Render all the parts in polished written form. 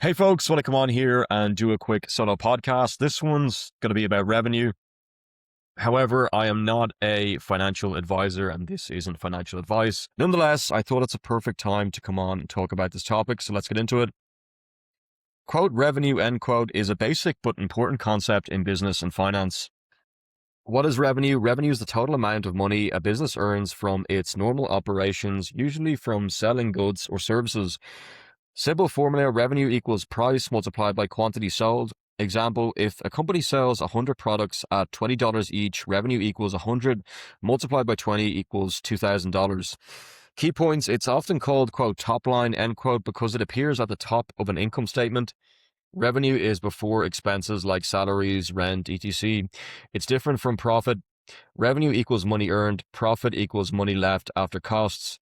Hey folks, want to come on here and do a quick solo podcast. This one's going to be about revenue. However, I am not a financial advisor and this isn't financial advice. Nonetheless, I thought it's a perfect time to come on and talk about this topic, so let's get into it. Quote, revenue, end quote, is a basic but important concept in business and finance. What is revenue? Revenue is the total amount of money a business earns from its normal operations, usually from selling goods or services. Simple formula, revenue equals price multiplied by quantity sold. Example, if a company sells 100 products at $20 each, revenue equals 100 multiplied by 20 equals $2,000. Key points, it's often called, quote, top line, end quote, because it appears at the top of an income statement. Revenue is before expenses like salaries, rent, etc. It's different from profit. Revenue equals money earned. Profit equals money left after costs.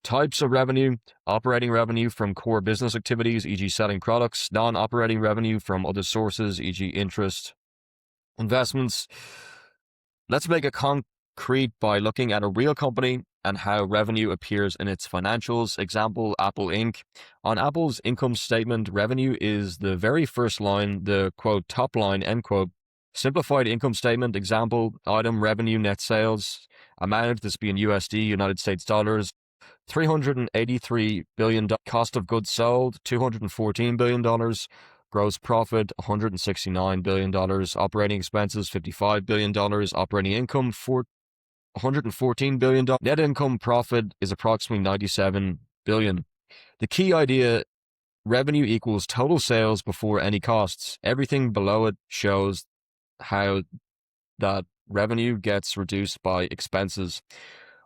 Types of revenue: operating revenue from core business activities, e.g. selling products; non-operating revenue from other sources, e.g. interest. Investments. Let's make it concrete by looking at a real company and how revenue appears in its financials. Example, Apple Inc. On Apple's income statement, revenue is the very first line, the quote, top line, end quote. Simplified income statement, example, item revenue, net sales, amount, this being USD, United States dollars, $383 billion, cost of goods sold, $214 billion, gross profit, $169 billion, operating expenses, $55 billion, operating income, $114 billion, net income profit is approximately $97 billion. The key idea: revenue equals total sales before any costs. Everything below it shows how that revenue gets reduced by expenses.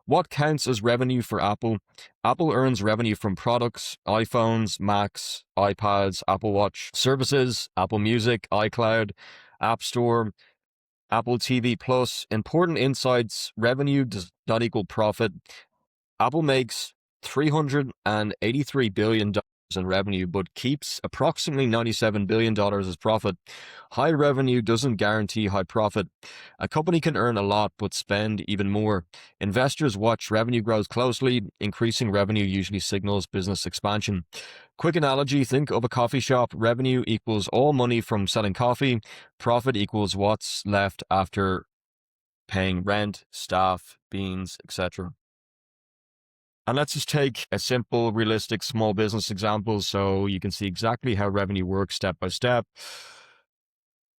What counts as revenue for Apple? Apple earns revenue from products, iPhones, Macs, iPads, Apple Watch, services, Apple Music, iCloud, App Store, Apple TV Plus. Important insights: revenue does not equal profit. Apple makes $383 billion in revenue, but keeps approximately $97 billion as profit. High revenue doesn't guarantee high profit. A company can earn a lot, but spend even more. Investors watch revenue growth closely. Increasing revenue usually signals business expansion. Quick analogy: think of a coffee shop. Revenue equals all money from selling coffee. Profit equals what's left after paying rent, staff, beans, etc. And let's just take a simple, realistic small business example so you can see exactly how revenue works step by step.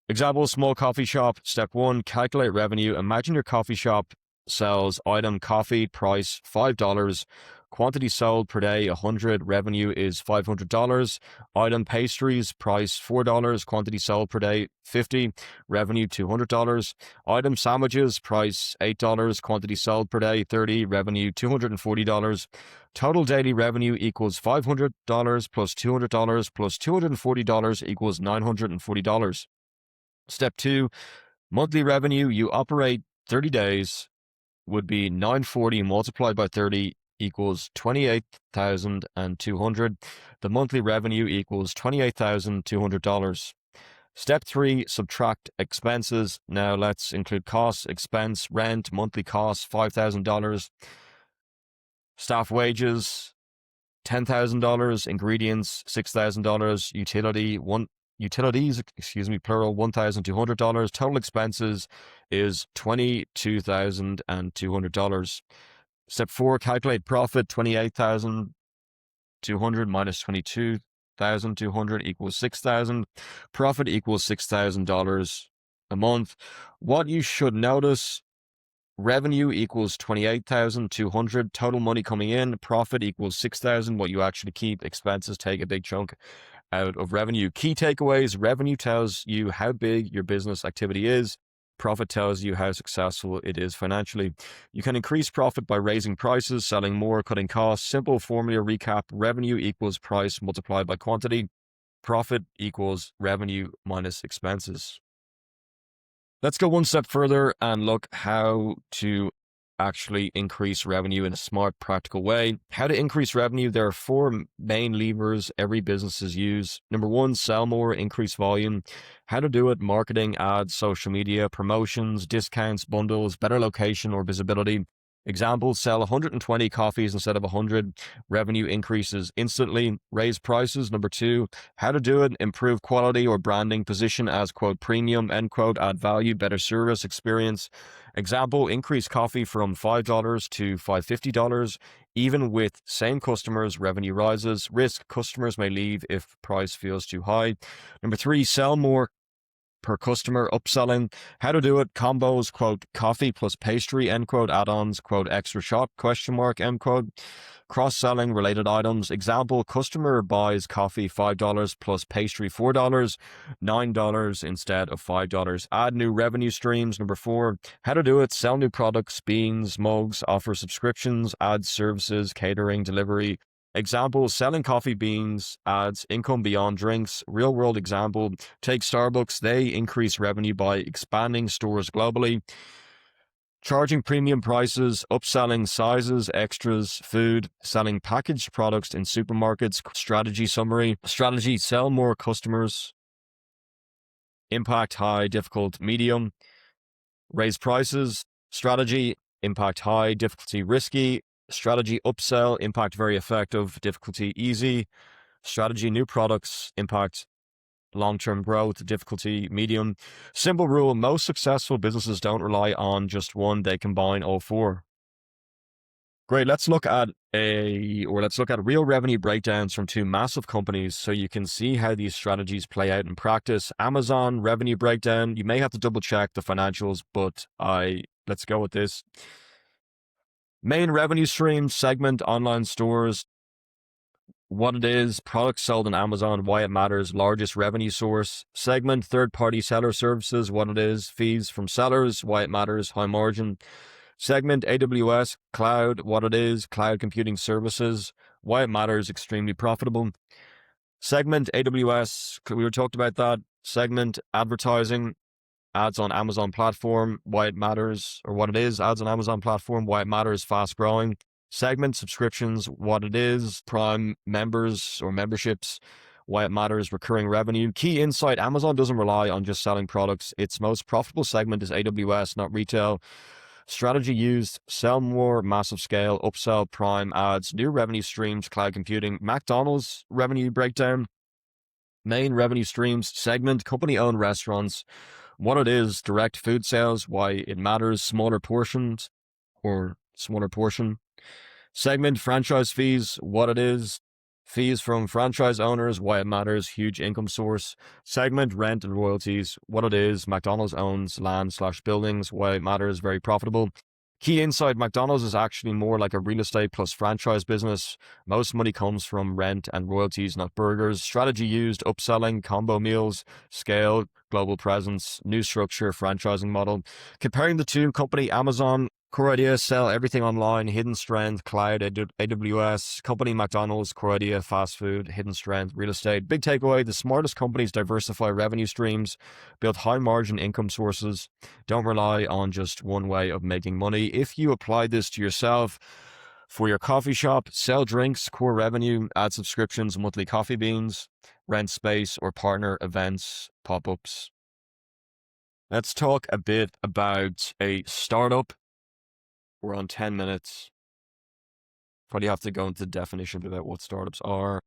Example, small coffee shop. Step 1, calculate revenue. Imagine your coffee shop sells item coffee, price $5, quantity sold per day 100, revenue is $500. Item pastries, price $4, quantity sold per day 50, revenue $200. Item sandwiches, price $8, quantity sold per day 30, revenue $240. Total daily revenue equals $500 plus $200 plus $240 equals $940. Step 2, monthly revenue. You operate 30 days, would be 940 multiplied by 30 equals 28,200. The monthly revenue equals $28,200. Step 3, subtract expenses. Now let's include costs, expense, rent, monthly costs, $5,000. Staff wages, $10,000. Ingredients, $6,000. Utilities, plural, $1,200. Total expenses is $22,200. Step 4, calculate profit. 28,200 minus 22,200 equals 6,000. Profit equals $6,000 a month. What you should notice: revenue equals 28,200, total money coming in. Profit equals 6,000, what you actually keep. Expenses take a big chunk out of revenue. Key takeaways: revenue tells you how big your business activity is. Profit tells you how successful it is financially. You can increase profit by raising prices, selling more, cutting costs. Simple formula recap: revenue equals price multiplied by quantity. Profit equals revenue minus expenses. Let's go one step further and look how to actually increase revenue in a smart, practical way. How to increase revenue: there are 4 main levers every businesses use. Number 1, sell more, increase volume. How to do it: marketing, ads, social media, promotions, discounts, bundles, better location or visibility. Example, sell 120 coffees instead of 100. Revenue increases instantly. Raise prices. Number 2, how to do it. Improve quality or branding. Position as, quote, premium, end quote. Add value, better service experience. Example, increase coffee from $5 to $550. Even with same customers, revenue rises. Risk, customers may leave if price feels too high. Number 3, sell more per customer. Upselling, how to do it. Combos, quote, coffee plus pastry, end quote. Add-ons, quote, extra shot, question mark, end quote. Cross-selling related items. Example, customer buys coffee $5 plus pastry $4, $9 instead of $5. Add new revenue streams. Number 4, how to do it. Sell new products, beans, mugs, offer subscriptions, add services, catering, delivery. Example, selling coffee beans adds income beyond drinks. Real world example, take Starbucks. They increase revenue by expanding stores globally. Charging premium prices, upselling sizes, extras, food, selling packaged products in supermarkets. Strategy summary. Strategy, sell more customers. Impact high, difficult, medium. Raise prices. Strategy, impact high, difficulty risky. Strategy, upsell, impact very effective, difficulty easy. Strategy, new products, impact long-term growth, difficulty medium. Simple rule, most successful businesses don't rely on just one, they combine all 4. Great, let's look at real revenue breakdowns from 2 massive companies so you can see how these strategies play out in practice. Amazon revenue breakdown, you may have to double check the financials, but let's go with this. Main revenue stream, segment, online stores, what it is, products sold on Amazon, why it matters, largest revenue source. Segment, third-party seller services, what it is, fees from sellers, why it matters, high margin. Segment, AWS, cloud, what it is, cloud computing services, why it matters, extremely profitable. Segment, AWS, we were talked about that. Segment, advertising, ads on Amazon platform, why it matters, or what it is, ads on Amazon platform, why it matters, fast growing. Segment, subscriptions, what it is, Prime members or memberships, why it matters, recurring revenue. Key insight, Amazon doesn't rely on just selling products. Its most profitable segment is AWS, not retail. Strategy used, sell more, massive scale, upsell, Prime ads, new revenue streams, cloud computing. McDonald's revenue breakdown, main revenue streams, segment, company-owned restaurants, what it is, direct food sales, why it matters, smaller portions or smaller portion. Segment, franchise fees, what it is, fees from franchise owners, why it matters, huge income source. Segment, rent and royalties, what it is, McDonald's owns land/buildings, why it matters, very profitable. Key insight, McDonald's is actually more like a real estate plus franchise business. Most money comes from rent and royalties, not burgers. Strategy used, upselling, combo meals, scale, global presence, new structure, franchising model. Comparing the 2, company Amazon, core idea, sell everything online, hidden strength, cloud, AWS. Company McDonald's, core idea, fast food, hidden strength, real estate. Big takeaway, the smartest companies diversify revenue streams, build high margin income sources, don't rely on just one way of making money. If you apply this to yourself, for your coffee shop, sell drinks, core revenue, add subscriptions, monthly coffee beans, rent space, or partner events, pop-ups. Let's talk a bit about a startup. We're on 10 minutes. Probably have to go into the definition about what startups are.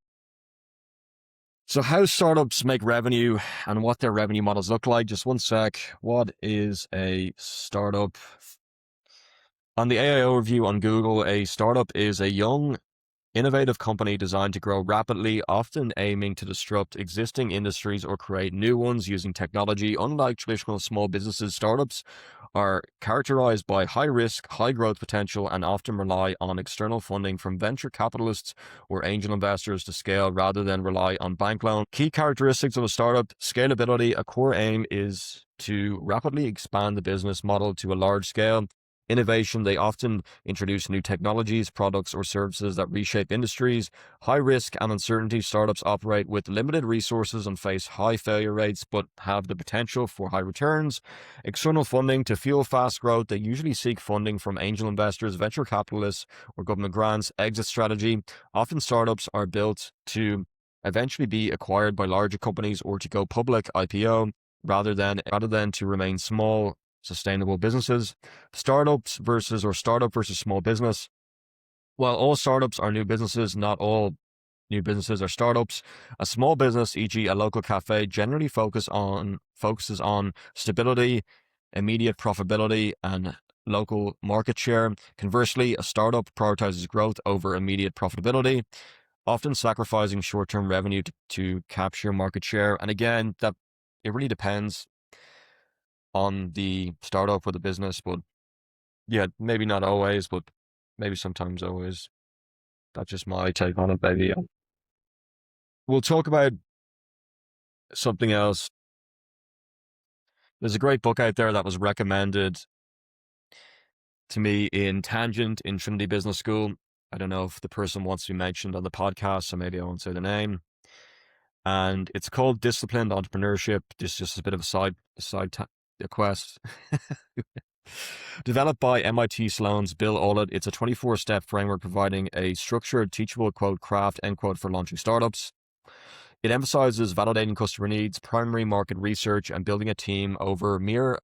So how startups make revenue and what their revenue models look like. Just one sec. What is a startup? On the AI overview on Google, a startup is a young, innovative company designed to grow rapidly, often aiming to disrupt existing industries or create new ones using technology. Unlike traditional small businesses, startups are characterized by high risk, high growth potential, and often rely on external funding from venture capitalists or angel investors to scale rather than rely on bank loans. Key characteristics of a startup: scalability. A core aim is to rapidly expand the business model to a large scale. Innovation, they often introduce new technologies, products, or services that reshape industries. High risk and uncertainty, startups operate with limited resources and face high failure rates, but have the potential for high returns. External funding, to fuel fast growth, they usually seek funding from angel investors, venture capitalists, or government grants. Exit strategy, often startups are built to eventually be acquired by larger companies or to go public, IPO, rather than to remain small. sustainable businesses. Startup versus small business. While all startups are new businesses, not all new businesses are startups. A small business, e.g. a local cafe, generally focuses on stability, immediate profitability, and local market share. Conversely, a startup prioritizes growth over immediate profitability, often sacrificing short-term revenue to capture market share. And again, that it really depends on the startup or the business, but yeah, maybe not always, but maybe sometimes always. That's just my take on it, baby. We'll talk about something else. There's a great book out there that was recommended to me in Tangent in Trinity Business School. I don't know if the person wants to be mentioned on the podcast, so maybe I won't say the name. And it's called Disciplined Entrepreneurship. This is just a bit of a quest. Developed by MIT Sloan's Bill Aulet, it's a 24-step framework providing a structured, teachable, quote, craft, end quote, for launching startups. It emphasizes validating customer needs, primary market research, and building a team over mere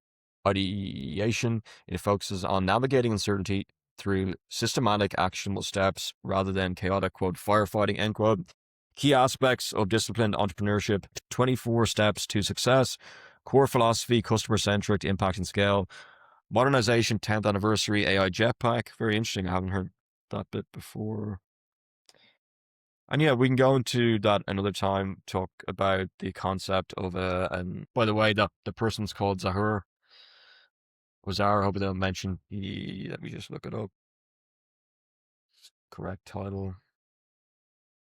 ideation. It focuses on navigating uncertainty through systematic, actionable steps rather than chaotic, quote, firefighting, end quote. Key aspects of disciplined entrepreneurship: 24 steps to success, core philosophy, customer-centric, impact and scale, modernization, 10th anniversary, AI Jetpack. Very interesting. I haven't heard that bit before. And yeah, we can go into that another time, talk about the concept of and by the way, the person's called Zahur. Or Zahar, I hope I don't mention. Let me just look it up. Correct title.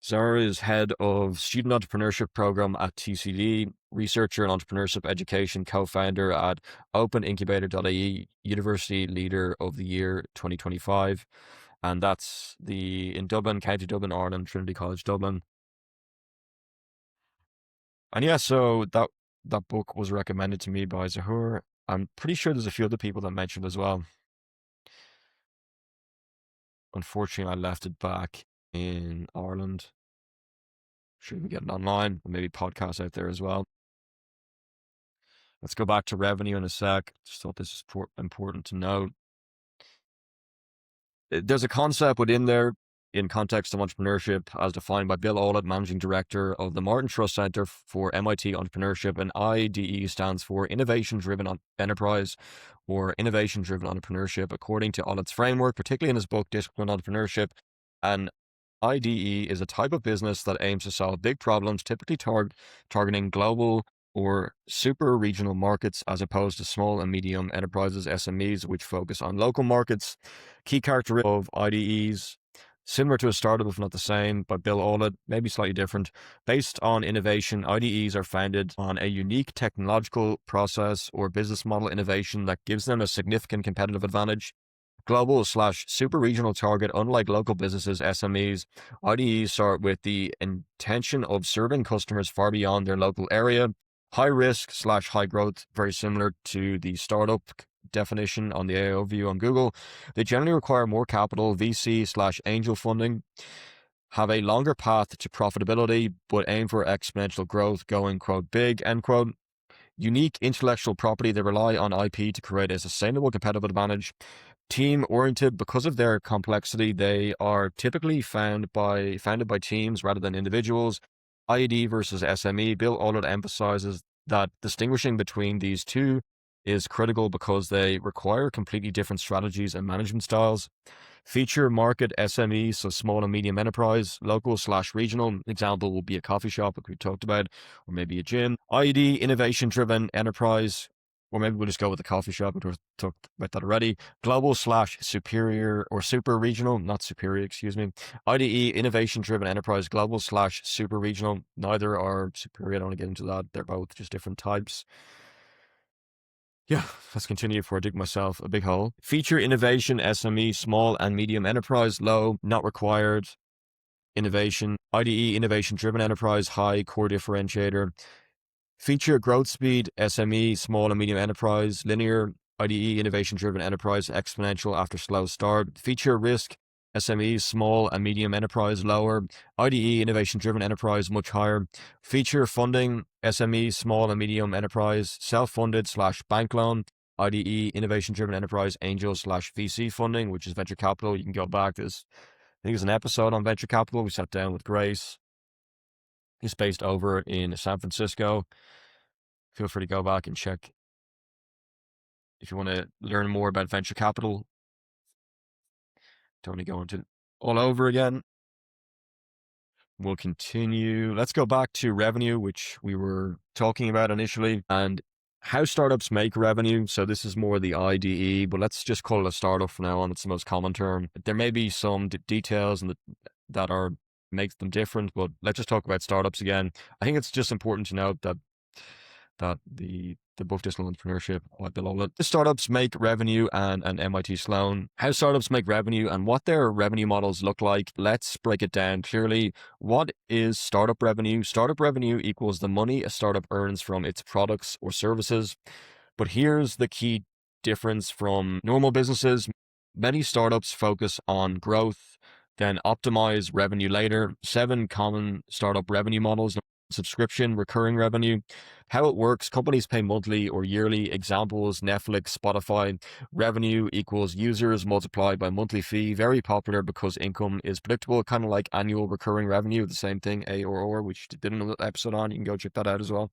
Zahar is head of student entrepreneurship program at TCD, researcher in entrepreneurship education, co-founder at openincubator.ie, University Leader of the Year 2025. And that's in Dublin, County Dublin, Ireland, Trinity College, Dublin. And yeah, so that book was recommended to me by Zahur. I'm pretty sure there's a few other people that mentioned as well. Unfortunately, I left it back in Ireland. Sure, we get it online, and maybe podcasts out there as well. Let's go back to revenue in a sec. Just thought this is important to note. There's a concept within there in context of entrepreneurship as defined by Bill Aulet, Managing Director of the Martin Trust Center for MIT Entrepreneurship, and IDE stands for Innovation-Driven Enterprise or Innovation-Driven Entrepreneurship. According to Aulet's framework, particularly in his book, Disciplined Entrepreneurship, an IDE is a type of business that aims to solve big problems, typically targeting global or super regional markets as opposed to small and medium enterprises, SMEs, which focus on local markets. Key characteristics of IDEs: similar to a startup, if not the same, by Bill Aulet, maybe slightly different. Based on innovation, IDEs are founded on a unique technological process or business model innovation that gives them a significant competitive advantage. Global/super regional target: unlike local businesses, SMEs, IDEs start with the intention of serving customers far beyond their local area. High risk/high growth, very similar to the startup definition on the AO view on Google. They generally require more capital, VC/angel funding, have a longer path to profitability, but aim for exponential growth, going, quote, big, end quote. Unique intellectual property: they rely on IP to create a sustainable competitive advantage. Team-oriented: because of their complexity, they are typically founded by teams rather than individuals. IED versus SME: Bill Aulet emphasizes that distinguishing between these two is critical because they require completely different strategies and management styles. Feature market: SME, so small and medium enterprise. Local/regional, example will be a coffee shop, like we talked about, or maybe a gym. IED, innovation-driven enterprise, or maybe we'll just go with the coffee shop, we talked about that already. Global/superior or super regional, not superior, excuse me. IDE, innovation-driven enterprise. Global/super regional, neither are superior. I don't want to get into that. They're both just different types. Yeah, let's continue before I dig myself a big hole. Feature innovation: SME, small and medium enterprise. Low, not required. Innovation. IDE, innovation-driven enterprise. High, core differentiator. Feature growth speed: SME, small and medium enterprise. Linear. IDE, innovation-driven enterprise. Exponential after slow start. Feature risk: SME, small and medium enterprise. Lower. IDE, innovation-driven enterprise. Much higher. Feature funding: SME, small and medium enterprise. Self-funded/bank loan. IDE, Innovation Driven Enterprise Angel / VC funding, which is venture capital. You can go back. I think there's an episode on venture capital. We sat down with Grace. He's based over in San Francisco. Feel free to go back and check if you want to learn more about venture capital. Don't want to go into all over again. We'll continue. Let's go back to revenue, which we were talking about initially, and how startups make revenue. So this is more the IDE, but let's just call it a startup from now on. It's the most common term. There may be some details that are makes them different, but let's just talk about startups again. I think it's just important to note that the book Disciplined Entrepreneurship below it. The startups make revenue and MIT Sloan. How startups make revenue and what their revenue models look like. Let's break it down clearly. What is startup revenue? Startup revenue equals the money a startup earns from its products or services. But here's the key difference from normal businesses. Many startups focus on growth, then optimize revenue later. 7 common startup revenue models. Subscription, recurring revenue. How it works: companies pay monthly or yearly. Examples: Netflix, Spotify. Revenue equals users multiplied by monthly fee. Very popular because income is predictable, kind of like annual recurring revenue. The same thing, ARR, which did an episode on. You can go check that out as well.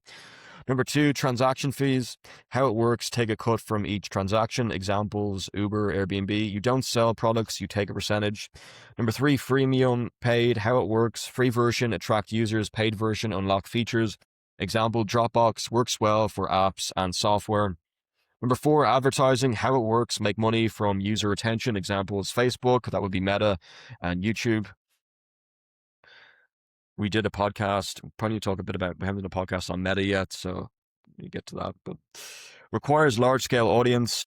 Number 2, transaction fees. How it works: take a cut from each transaction. Examples: Uber, Airbnb. You don't sell products, you take a percentage. Number 3, freemium, paid. How it works: free version, attract users. Paid version, unlock features. Example: Dropbox, works well for apps and software. Number 4, advertising. How it works: make money from user attention. Examples: Facebook, that would be Meta, and YouTube. We did a podcast, probably talk a bit about, we haven't done a podcast on Meta yet, so you get to that, but requires large scale audience.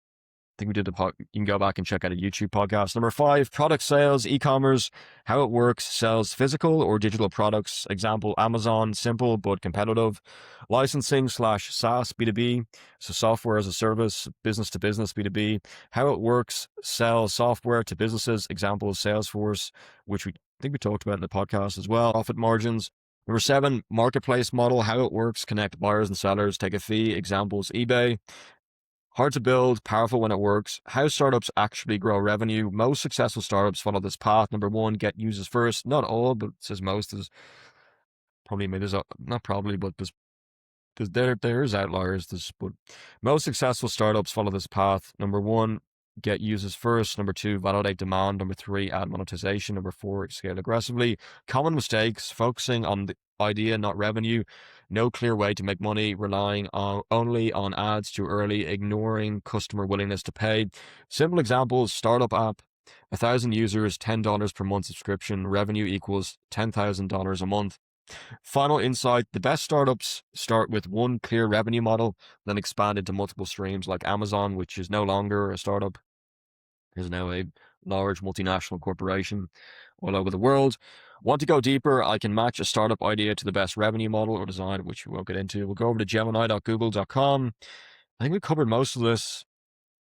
I think we did you can go back and check out a YouTube podcast. Number 5, product sales, e-commerce. How it works: sells physical or digital products. Example: Amazon, simple but competitive. Licensing / SaaS, B2B. So software as a service, business to business, B2B. How it works: sell software to businesses. Example: Salesforce, which I think we talked about in the podcast as well. Profit margins. Number 7, marketplace model. How it works: connect buyers and sellers, take a fee. Examples: eBay. Hard to build, powerful when it works. How startups actually grow revenue. Most successful startups follow this path. Number 1, get users first. Not all, but it says most. There's probably, maybe there's not probably, but there's outliers. But most successful startups follow this path. Number 1, get users first. Number 2, validate demand. Number 3, add monetization. Number 4, scale aggressively. Common mistakes: focusing on the idea, not revenue. No clear way to make money. Relying only on ads too early. Ignoring customer willingness to pay. Simple examples: startup app, 1,000 users, $10 per month subscription. Revenue equals $10,000 a month. Final insight: the best startups start with one clear revenue model, then expand into multiple streams, like Amazon, which is no longer a startup, is now a large multinational corporation all over the world. Want to go deeper? I can match a startup idea to the best revenue model or design, which we won't get into. We'll go over to gemini.google.com. I think we covered most of this.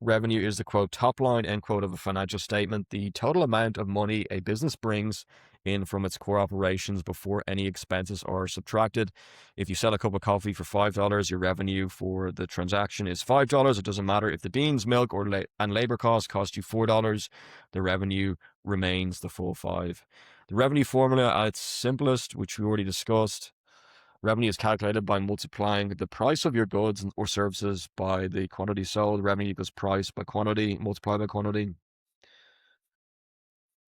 Revenue is the quote top line, end quote, of a financial statement. The total amount of money a business brings in from its core operations before any expenses are subtracted. If you sell a cup of coffee for $5, your revenue for the transaction is $5. It doesn't matter if the beans, milk, and labor costs cost you $4. The revenue remains the full $5. The revenue formula at its simplest, which we already discussed: revenue is calculated by multiplying the price of your goods or services by the quantity sold. Revenue equals price by quantity, multiplied by quantity.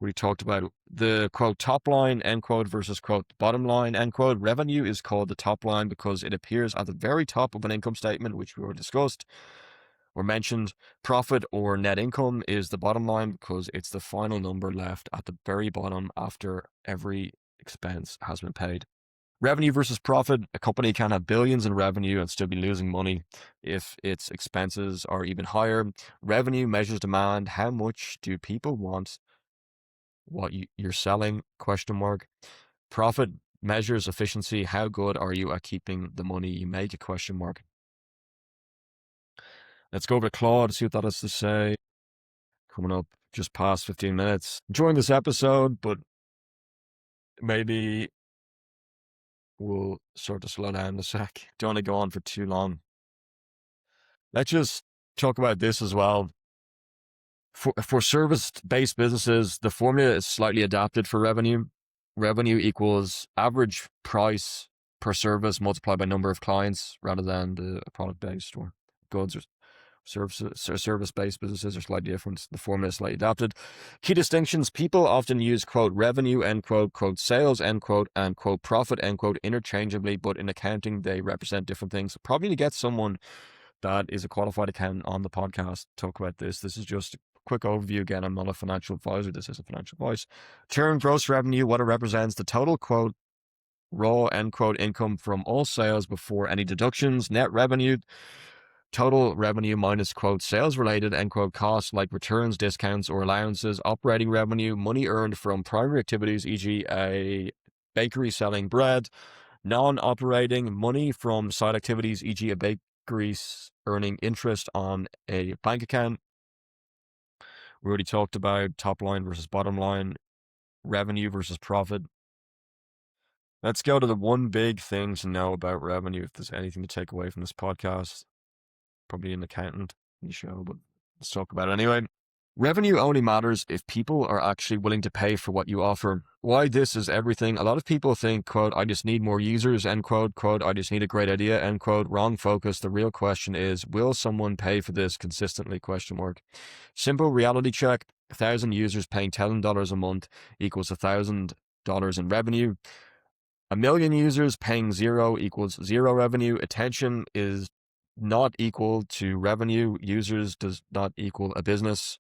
We talked about the quote top line, end quote, versus quote bottom line, end quote. Revenue is called the top line because it appears at the very top of an income statement, which we already discussed or mentioned. Profit or net income is the bottom line because it's the final number left at the very bottom after every expense has been paid. Revenue versus profit: a company can have billions in revenue and still be losing money if its expenses are even higher. Revenue measures demand. How much do people want what you're selling? Question mark. Profit measures efficiency. How good are you at keeping the money you make? Question mark. Let's go over to Claude, see what that has to say. Coming up just past 15 minutes. Enjoying this episode, but maybe we'll sort of slow down a sec. Don't want to go on for too long. Let's just talk about this as well. For service-based businesses, the formula is slightly adapted for revenue. Revenue equals average price per service multiplied by number of clients rather than the product-based or goods or service-based businesses are slightly different. The formula is slightly adapted. Key distinctions: people often use quote revenue, end quote sales, end quote, and quote profit, end quote interchangeably, but in accounting they represent different things. Probably to get someone that is a qualified accountant on the podcast to talk about this. This is just a quick overview. Again, I'm not a financial advisor. This isn't financial advice. Term gross revenue, what it represents: the total quote raw end quote income from all sales before any deductions. Net revenue, total revenue minus quote sales related end quote costs like returns, discounts, or allowances. Operating revenue, money earned from primary activities, e.g. a bakery selling bread. Non-operating, money from side activities, e.g. a bakery earning interest on a bank account. We already talked about top line versus bottom line, revenue versus profit. Let's go to the one big thing to know about revenue. If there's anything to take away from this podcast, probably an accountant in the show, but let's talk about it anyway. Revenue only matters if people are actually willing to pay for what you offer. Why this is everything. A lot of people think, quote, I just need more users, end quote, I just need a great idea, end quote. Wrong focus. The real question is, will someone pay for this consistently, question mark. Simple reality check. 1,000 users paying $10 a month equals $1,000 in revenue. 1 million users paying zero equals zero revenue. Attention is not equal to revenue. Users does not equal a business.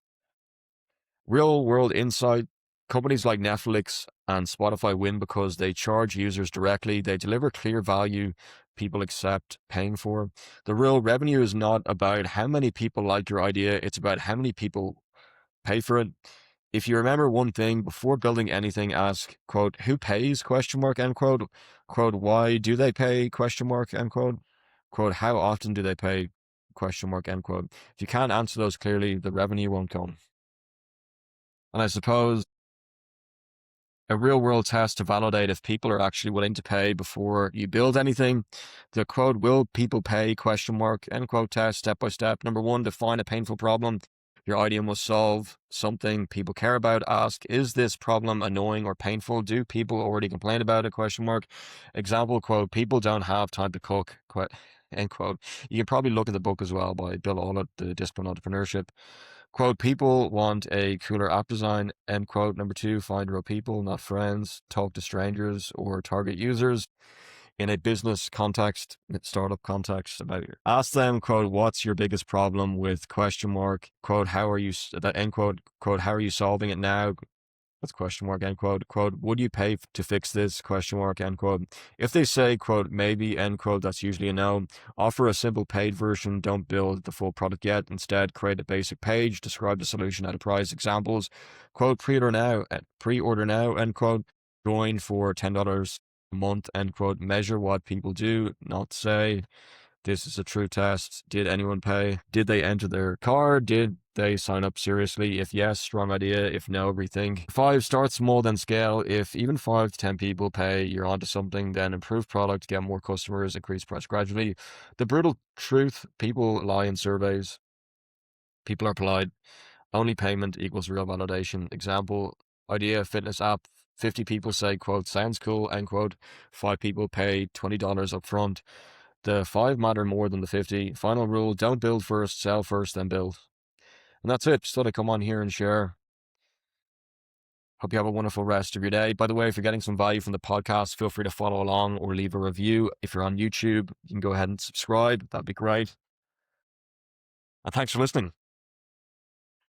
Real world insight: companies like Netflix and Spotify win because they charge users directly. They deliver clear value people accept paying for. The real revenue is not about how many people like your idea. It's about how many people pay for it. If you remember one thing, before building anything, ask, quote, who pays, question mark, end quote, why do they pay, question mark, end quote, how often do they pay, question mark, end quote. If you can't answer those clearly, the revenue won't come. And I suppose a real world test to validate if people are actually willing to pay before you build anything. The quote, will people pay, question mark, end quote test, step by step. Number one, define a painful problem your idea must solve. Something people care about. Ask, is this problem annoying or painful? Do people already complain about it, question mark. Example, quote, people don't have time to cook, end quote. You can probably look at the book as well by Bill Aulet, The Discipline of Entrepreneurship. Quote, people want a cooler app design, end quote. Number two, find real people, not friends. Talk to strangers or target users. In a business context, startup context, about it. Ask them, quote, what's your biggest problem with, question mark, quote, how are you, that end quote, how are you solving it now? That's question mark, end quote, would you pay to fix this, question mark, end quote. If they say, quote, maybe, end quote, that's usually a no. Offer a simple paid version. Don't build the full product yet. Instead, create a basic page, describe the solution at a price. Examples, quote, pre-order now, end quote. Join for $10 a month, end quote. Measure what people do, not say. This is a true test. Did anyone pay? Did they enter their card? Did they sign up seriously? If yes, strong idea. If no, rethink. 5, start small, then scale. If even 5 to 10 people pay, you're onto something. Then improve product, get more customers, increase price gradually. The brutal truth: people lie in surveys. People are polite. Only payment equals real validation. Example, idea, fitness app. 50 people say, quote, sounds cool, end quote. 5 people pay $20 up front. The 5 matter more than the 50. Final rule: don't build first, sell first, then build. And that's it. Just thought I'd come on here and share. Hope you have a wonderful rest of your day. By the way, if you're getting some value from the podcast, feel free to follow along or leave a review. If you're on YouTube, you can go ahead and subscribe. That'd be great. And thanks for listening.